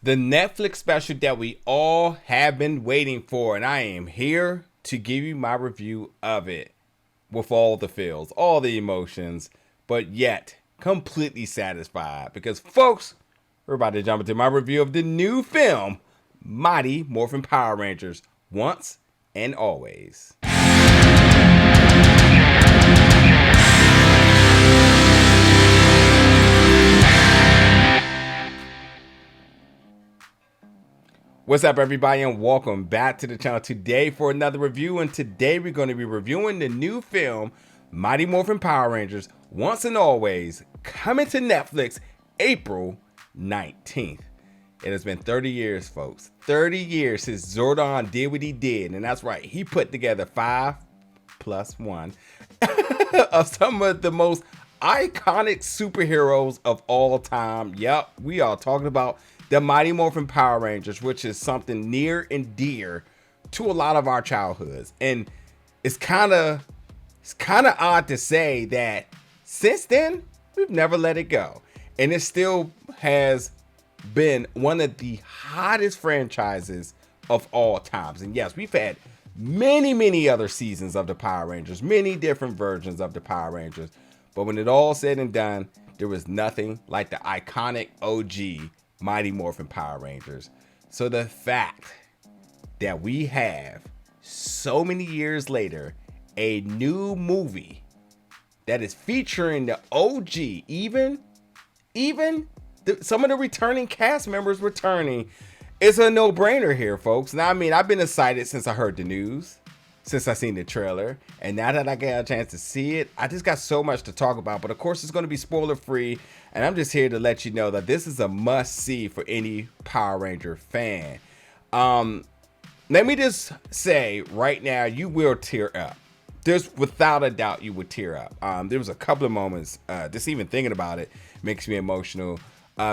The Netflix special that we all have been waiting for, and I am here to give you my review of it with all the feels, all the emotions, but yet completely satisfied because, folks, we're about to jump into my review of the new film, Mighty Morphin Power Rangers, Once and Always. What's up, everybody, and welcome back to the channel today for another review. And today we're going to be reviewing the new film Mighty Morphin Power Rangers Once and Always, coming to Netflix April 19th. It has been 30 years, folks. 30 years since Zordon did what he did. And that's right, he put together 5 plus 1 of some of the most iconic superheroes of all time. Yep, we are talking about the Mighty Morphin Power Rangers, which is something near and dear to a lot of our childhoods. And it's kind of odd to say that since then, we've never let it go. And it still has been one of the hottest franchises of all times. And yes, we've had many other seasons of the Power Rangers, many different versions of the Power Rangers. But when it all said and done, there was nothing like the iconic OG Mighty Morphin Power Rangers. So the fact that we have so many years later a new movie that is featuring the OG, even some of the returning cast members returning, is a no-brainer here, folks. Now, I mean, I've been excited since I heard the news, since I seen the trailer, and now that I got a chance to see it, I just got so much to talk about. But of course, it's going to be spoiler free, and I'm just here to let you know that this is a must see for any Power Ranger fan. Let me just say right now, you will tear up. There's without a doubt you would tear up. There was a couple of moments, just even thinking about it makes me emotional,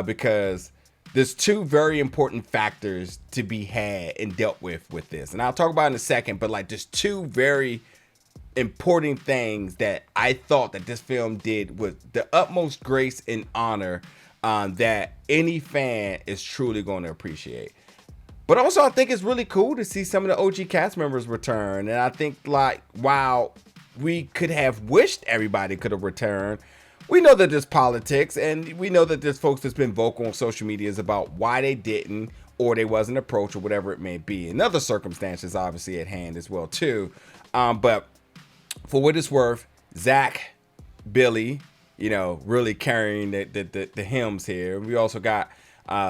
because there's two very important factors to be had and dealt with this. And I'll talk about it in a second, but like, there's two very important things that I thought that this film did with the utmost grace and honor, that any fan is truly going to appreciate. But also, I think it's really cool to see some of the OG cast members return. And I think, like, while we could have wished everybody could have returned, we know that there's politics, and we know that there's folks that's been vocal on social medias about why they didn't, or they wasn't approached, or whatever it may be. And other circumstances obviously at hand as well too. But for what it's worth, Zach, Billy, really carrying the hymns here. We also got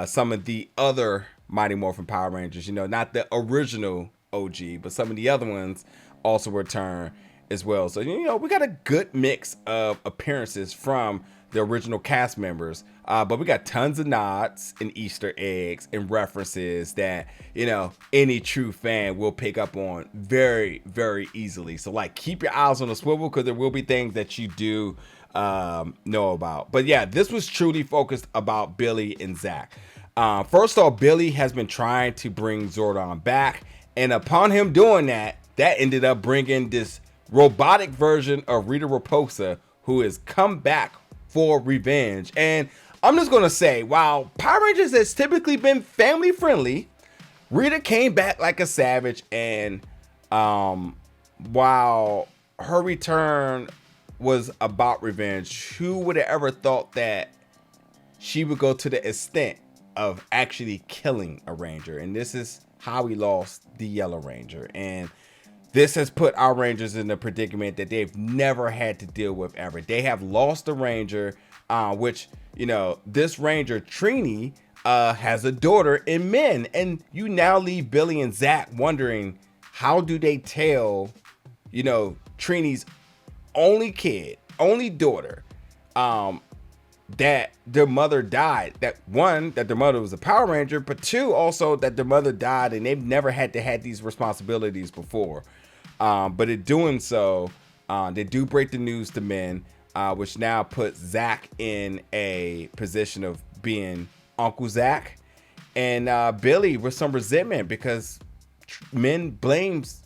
some of the other Mighty Morphin Power Rangers, not the original OG, but some of the other ones also return as well. So, we got a good mix of appearances from the original cast members, but we got tons of nods and Easter eggs and references that, any true fan will pick up on very easily. So, like, keep your eyes on the swivel, because there will be things that you do know about. But yeah, this was truly focused about Billy and Zach. First off, Billy has been trying to bring Zordon back, and upon him doing that ended up bringing this robotic version of Rita Repulsa, who has come back for revenge. And I'm just gonna say, while Power Rangers has typically been family friendly, Rita came back like a savage. And while her return was about revenge, who would have ever thought that she would go to the extent of actually killing a Ranger? And this is how we lost the Yellow Ranger. And this has put our Rangers in a predicament that they've never had to deal with ever. They have lost a Ranger, which, this Ranger, Trini, has a daughter in Min. And you now leave Billy and Zach wondering, how do they tell, Trini's only daughter, that their mother died. That one, that their mother was a Power Ranger, but two, also that their mother died and they've never had to have these responsibilities before. But in doing so, they do break the news to Min, which now puts Zach in a position of being Uncle Zach, and Billy with some resentment because Min blames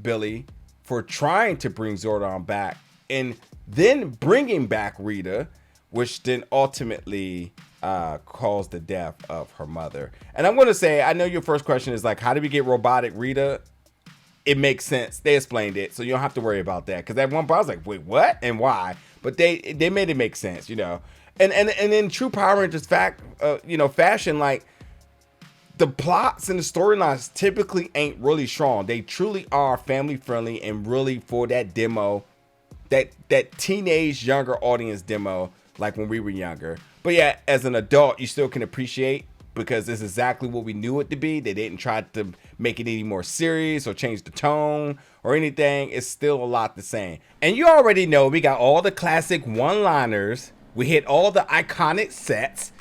Billy for trying to bring Zordon back and then bringing back Rita, which then ultimately caused the death of her mother. And I'm going to say, I know your first question is like, how did we get robotic Rita? It makes sense. They explained it, so you don't have to worry about that. Because at one point I was like, wait, what and why? But they made it make sense, you know. And in true Power Rangers fashion, like the plots and the storylines typically ain't really strong. They truly are family friendly and really for that demo, that teenage younger audience demo, like when we were younger. But yeah, as an adult, you still can appreciate, because it's exactly what we knew it to be. They didn't try to make it any more serious or change the tone or anything. It's still a lot the same. And you already know we got all the classic one-liners. We hit all the iconic sets.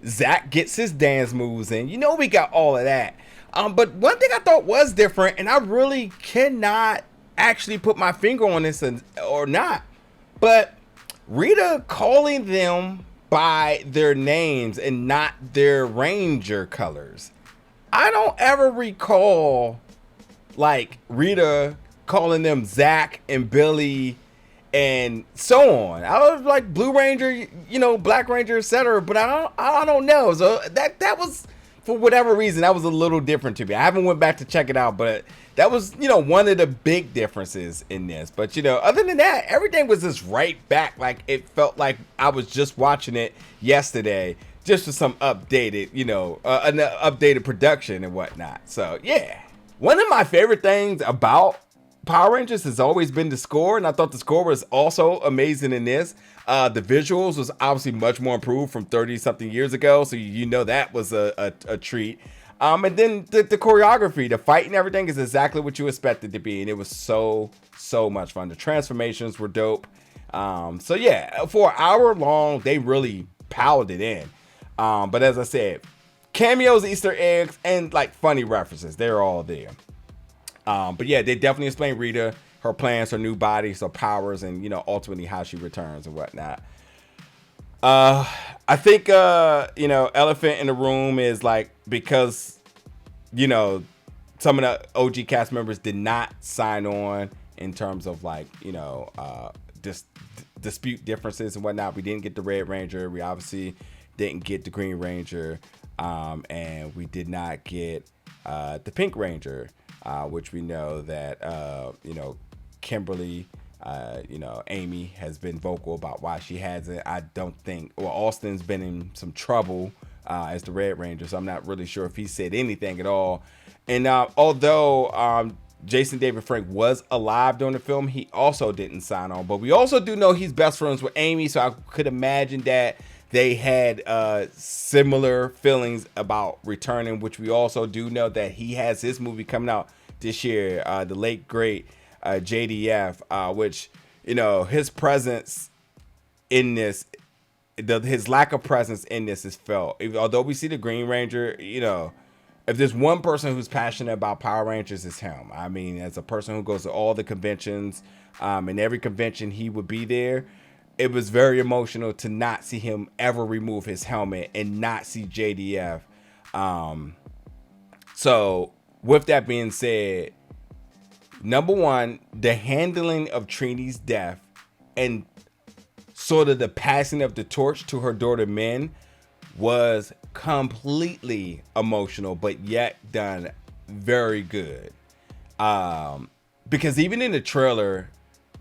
Zach gets his dance moves in. You know we got all of that. But one thing I thought was different, and I really cannot actually put my finger on this or not, but Rita calling them by their names and not their Ranger colors. I don't ever recall like Rita calling them Zach and Billy and so on. I was like Blue Ranger, you know, Black Ranger, etc. But I don't know. So that was, for whatever reason, that was a little different to me. I haven't went back to check it out, but that was, you know, one of the big differences in this. But, you know, other than that, everything was just right back. Like, it felt like I was just watching it yesterday, just for some updated, you know, an updated production and whatnot. So, yeah. One of my favorite things about Power Rangers has always been the score, and I thought the score was also amazing in this. The visuals was obviously much more improved from 30-something years ago, so you know that was a treat. And then the choreography, the fight and everything is exactly what you expected to be, and it was so much fun. The transformations were dope. So yeah, for an hour long, they really powered it in. But as I said, cameos, Easter eggs, and like funny references, they're all there. But yeah, they definitely explain Rita, her plans, her new body, so powers, and, you know, ultimately how she returns and whatnot. I think, you know, elephant in the room is like, because, you know, some of the OG cast members did not sign on in terms of like, you know, dispute differences and whatnot. We didn't get the Red Ranger. We obviously didn't get the Green Ranger. And we did not get the Pink Ranger, which we know that, you know, Kimberly, you know, Amy has been vocal about why she hasn't. I don't think, well, Austin's been in some trouble as the Red Ranger, so I'm not really sure if he said anything at all. And although Jason David Frank was alive during the film, he also didn't sign on. But we also do know he's best friends with Amy, so I could imagine that they had similar feelings about returning, which we also do know that he has his movie coming out this year, the late great JDF, which, you know, his presence in this, his lack of presence in this is felt. Although we see the Green Ranger, you know, if there's one person who's passionate about Power Rangers, it's him. I mean, as a person who goes to all the conventions, and every convention he would be there, it was very emotional to not see him ever remove his helmet and not see JDF. So with that being said, number one, the handling of Trini's death and sort of the passing of the torch to her daughter Min was completely emotional, but yet done very good. Because even in the trailer,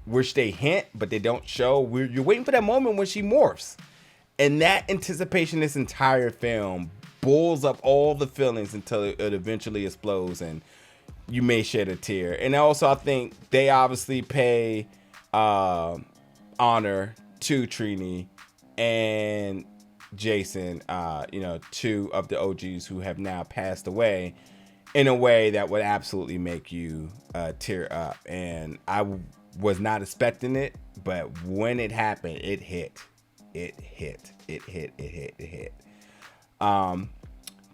which they hint but they don't show, you're waiting for that moment when she morphs, and that anticipation, this entire film bulls up all the feelings until it eventually explodes, and you may shed a tear. And also, I think they obviously pay honor to Trini and Jason, you know, two of the OGs who have now passed away, in a way that would absolutely make you tear up. And I was not expecting it, but when it happened, it hit.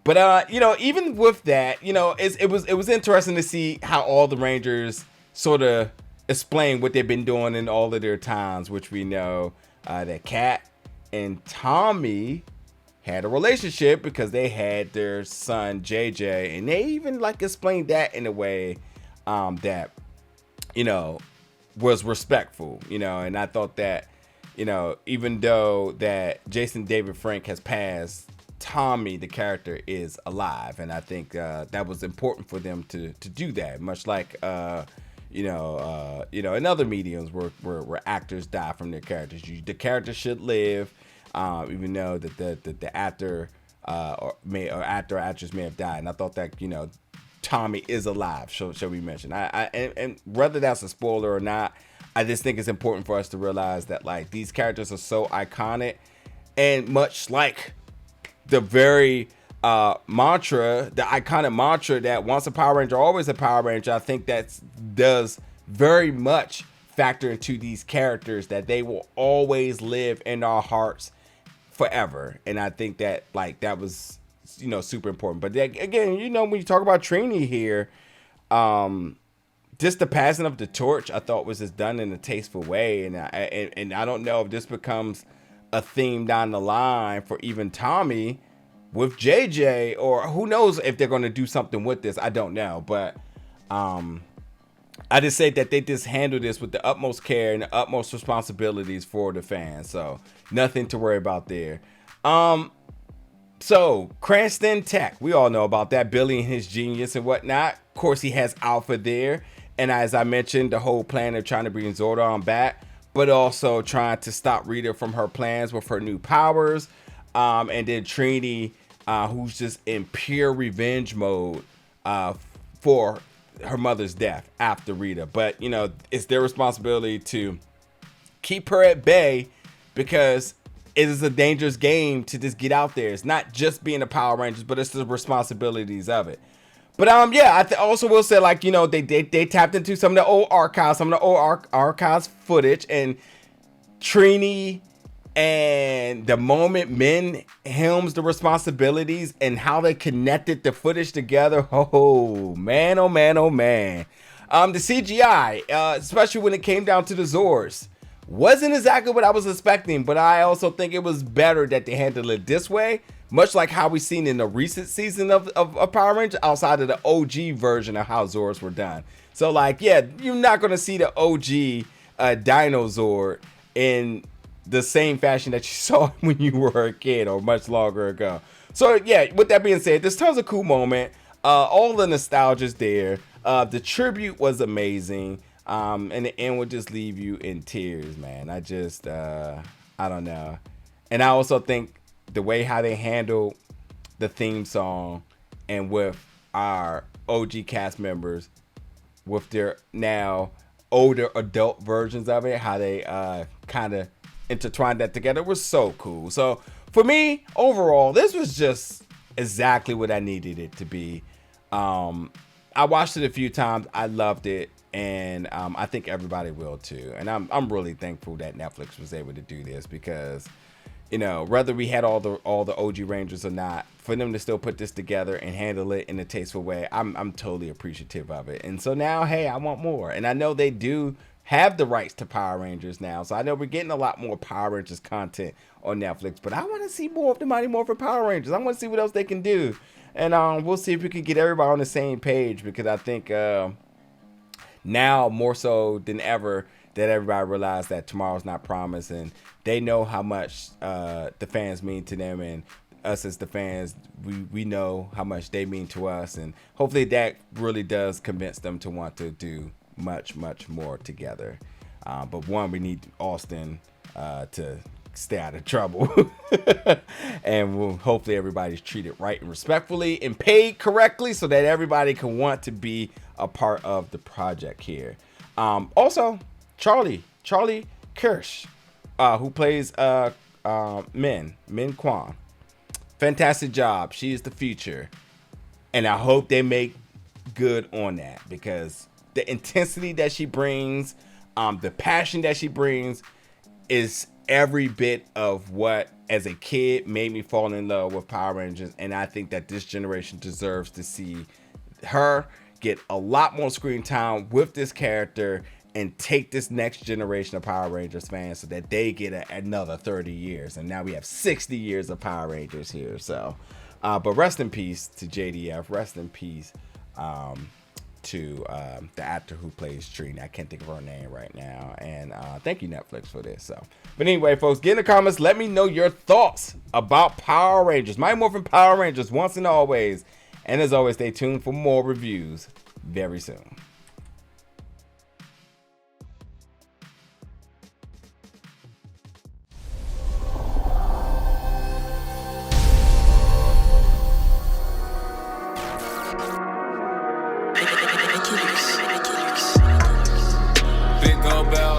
But you know, even with that, you know, it was interesting to see how all the Rangers sort of explain what they've been doing in all of their times, which we know that Kat and Tommy had a relationship because they had their son JJ, and they even like explained that in a way that, you know, was respectful, you know. And I thought that, even though that Jason David Frank has passed, Tommy, the character, is alive, and I think that was important for them to do that. Much like in other mediums where actors die from their characters, the character should live, even though that the actor or actress may have died. And I thought that Tommy is alive. Shall we mention? And whether that's a spoiler or not, I just think it's important for us to realize that like these characters are so iconic, and much like the very mantra, the iconic mantra that once a Power Ranger, always a Power Ranger, I think that does very much factor into these characters, that they will always live in our hearts forever. And I think that like that was super important. But again, when you talk about Trini here, just the passing of the torch, I thought was just done in a tasteful way, and I don't know if this becomes a theme down the line for even Tommy with JJ, or who knows if they're going to do something with this. I don't know, but I just say that they just handle this with the utmost care and the utmost responsibilities for the fans, so nothing to worry about there. So Cranston Tech, we all know about that, Billy and his genius and whatnot. Of course, he has Alpha there, and as I mentioned, the whole plan of trying to bring Zordon back, but also trying to stop Rita from her plans with her new powers. And then Trini, who's just in pure revenge mode for her mother's death after Rita. But, it's their responsibility to keep her at bay, because it is a dangerous game to just get out there. It's not just being a Power Rangers, but it's the responsibilities of it. But I also will say, like, they tapped into some of the old archives footage, and Trini and the moment Min helms the responsibilities and how they connected the footage together. Oh man, oh man, oh man. The CGI, especially when it came down to the Zords, wasn't exactly what I was expecting, but I also think it was better that they handled it this way, much like how we've seen in the recent season of Power Rangers, outside of the OG version of how Zords were done. So like, yeah, you're not going to see the OG Dino Zord in the same fashion that you saw when you were a kid or much longer ago. So yeah, with that being said, there's tons of cool moment. All the nostalgia's there. The tribute was amazing. And the end would just leave you in tears, man. I just, I don't know. And I also think the way how they handle the theme song, and with our OG cast members, with their now older adult versions of it, how they kind of intertwined that together, was so cool. So for me, overall, this was just exactly what I needed it to be. I watched it a few times. I loved it. And I think everybody will too. And I'm really thankful that Netflix was able to do this, because whether we had all the OG Rangers or not, for them to still put this together and handle it in a tasteful way, I'm totally appreciative of it. And so now, hey, I want more. And I know they do have the rights to Power Rangers now, so I know we're getting a lot more Power Rangers content on Netflix, but I want to see more of the Mighty Morphin Power Rangers. I want to see what else they can do. And we'll see if we can get everybody on the same page, because I think now more so than ever that everybody realized that tomorrow's not promised, and they know how much the fans mean to them, and us as the fans, we know how much they mean to us, and hopefully that really does convince them to want to do much more together. But one, we need Austin to stay out of trouble. And hopefully everybody's treated right and respectfully and paid correctly, so that everybody can want to be a part of the project here. Also, Charlie Kirsch, who plays Min Kwan. Fantastic job. She is the future. And I hope they make good on that, because the intensity that she brings, the passion that she brings, is every bit of what, as a kid, made me fall in love with Power Rangers. And I think that this generation deserves to see her get a lot more screen time with this character, and take this next generation of Power Rangers fans, so that they get another 30 years. And now we have 60 years of Power Rangers here. So, but rest in peace to JDF. Rest in peace to the actor who plays Trini. I can't think of her name right now. And thank you, Netflix, for this. So, but anyway, folks, get in the comments. Let me know your thoughts about Power Rangers, Mighty Morphin Power Rangers, once and always. And as always, stay tuned for more reviews very soon. Big old bell.